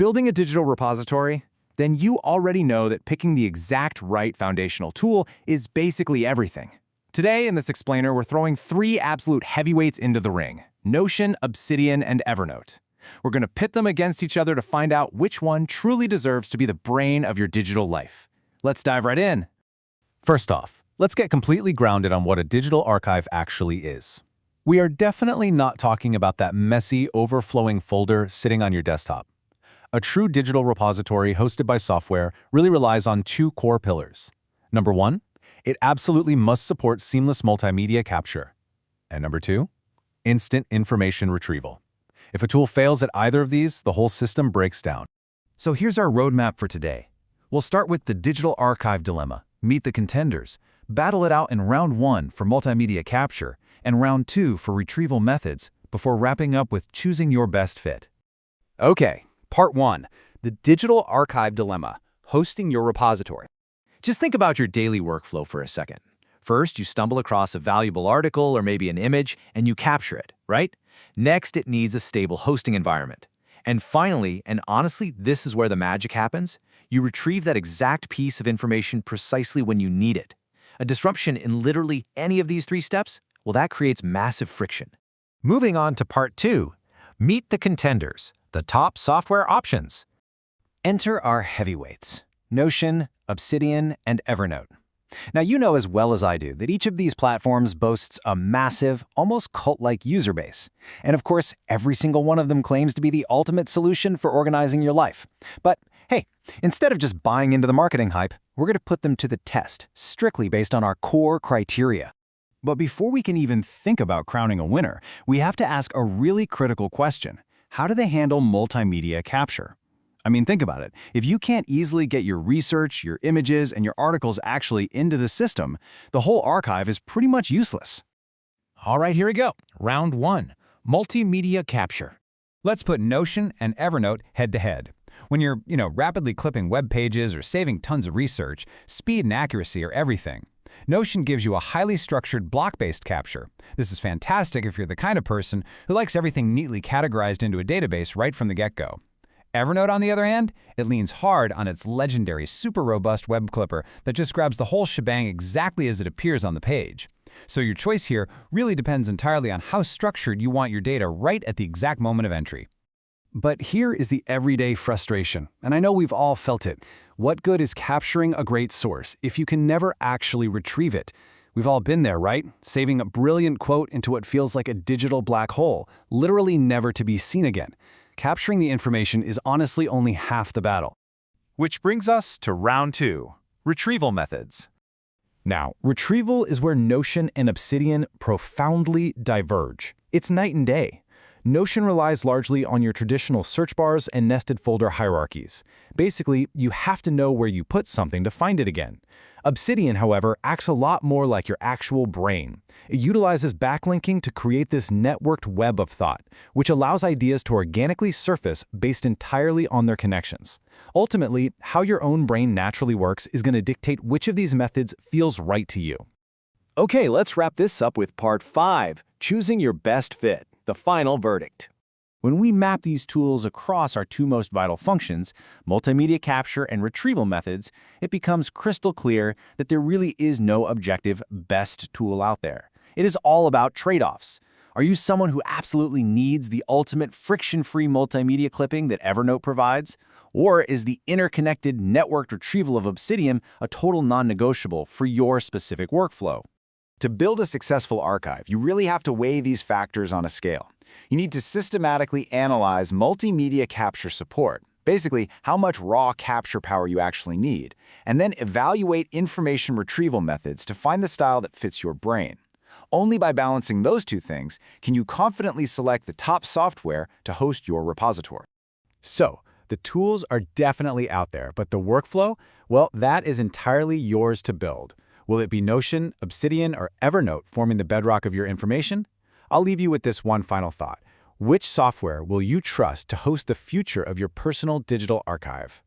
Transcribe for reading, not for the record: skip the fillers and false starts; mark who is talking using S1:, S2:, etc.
S1: Building a digital repository? Then you already know that picking the exact right foundational tool is basically everything. Today in this explainer, we're throwing 3 absolute heavyweights into the ring: Notion, Obsidian, and Evernote. We're going to pit them against each other to find out which one truly deserves to be the brain of your digital life. Let's dive right in. First off, let's get completely grounded on what a digital archive actually is. We are definitely not talking about that messy, overflowing folder sitting on your desktop. A true digital repository hosted by software really relies on 2 core pillars. Number 1, it absolutely must support seamless multimedia capture. And number 2, instant information retrieval. If a tool fails at either of these, the whole system breaks down. So here's our roadmap for today. We'll start with the digital archive dilemma, meet the contenders, battle it out in round 1 for multimedia capture, and round 2 for retrieval methods, before wrapping up with choosing your best fit.
S2: Okay, part 1, the digital archive dilemma, hosting your repository.
S1: Just think about your daily workflow for a second. First, you stumble across a valuable article or maybe an image, and you capture it, right? Next, it needs a stable hosting environment. And finally, and honestly, this is where the magic happens, you retrieve that exact piece of information precisely when you need it. A disruption in literally any of these 3 steps, well, that creates massive friction.
S3: Moving on to part 2, meet the contenders, the top software options.
S1: Enter our heavyweights: Notion, Obsidian, and Evernote. Now, you know as well as I do that each of these platforms boasts a massive, almost cult-like user base. And of course, every single one of them claims to be the ultimate solution for organizing your life. But hey, instead of just buying into the marketing hype, we're going to put them to the test, strictly based on our core criteria. But before we can even think about crowning a winner, we have to ask a really critical question. How do they handle multimedia capture? I mean, think about it. If you can't easily get your research, your images, and your articles actually into the system, the whole archive is pretty much useless.
S4: All right, here we go. Round 1, multimedia capture. Let's put Notion and Evernote head-to-head. When you're, rapidly clipping web pages or saving tons of research, speed and accuracy are everything. Notion gives you a highly structured block-based capture. This is fantastic if you're the kind of person who likes everything neatly categorized into a database right from the get-go. Evernote, on the other hand, it leans hard on its legendary super robust web clipper that just grabs the whole shebang exactly as it appears on the page. So your choice here really depends entirely on how structured you want your data right at the exact moment of entry.
S1: But here is the everyday frustration, and I know we've all felt it. What good is capturing a great source if you can never actually retrieve it? We've all been there, right? Saving a brilliant quote into what feels like a digital black hole, literally never to be seen again. Capturing the information is honestly only half the battle.
S3: Which brings us to round 2, retrieval methods.
S1: Now, retrieval is where Notion and Obsidian profoundly diverge. It's night and day. Notion relies largely on your traditional search bars and nested folder hierarchies. Basically, you have to know where you put something to find it again. Obsidian, however, acts a lot more like your actual brain. It utilizes backlinking to create this networked web of thought, which allows ideas to organically surface based entirely on their connections. Ultimately, how your own brain naturally works is going to dictate which of these methods feels right to you. Okay, let's wrap this up with part 5, choosing your best fit, the final verdict. When we map these tools across our 2 most vital functions, multimedia capture and retrieval methods, it becomes crystal clear that there really is no objective best tool out there. It is all about trade-offs. Are you someone who absolutely needs the ultimate friction-free multimedia clipping that Evernote provides? Or is the interconnected networked retrieval of Obsidian a total non-negotiable for your specific workflow? To build a successful archive, you really have to weigh these factors on a scale. You need to systematically analyze multimedia capture support, basically how much raw capture power you actually need, and then evaluate information retrieval methods to find the style that fits your brain. Only by balancing those 2 things can you confidently select the top software to host your repository. So, the tools are definitely out there, but the workflow, well, that is entirely yours to build. Will it be Notion, Obsidian, or Evernote forming the bedrock of your information? I'll leave you with this one final thought. Which software will you trust to host the future of your personal digital archive?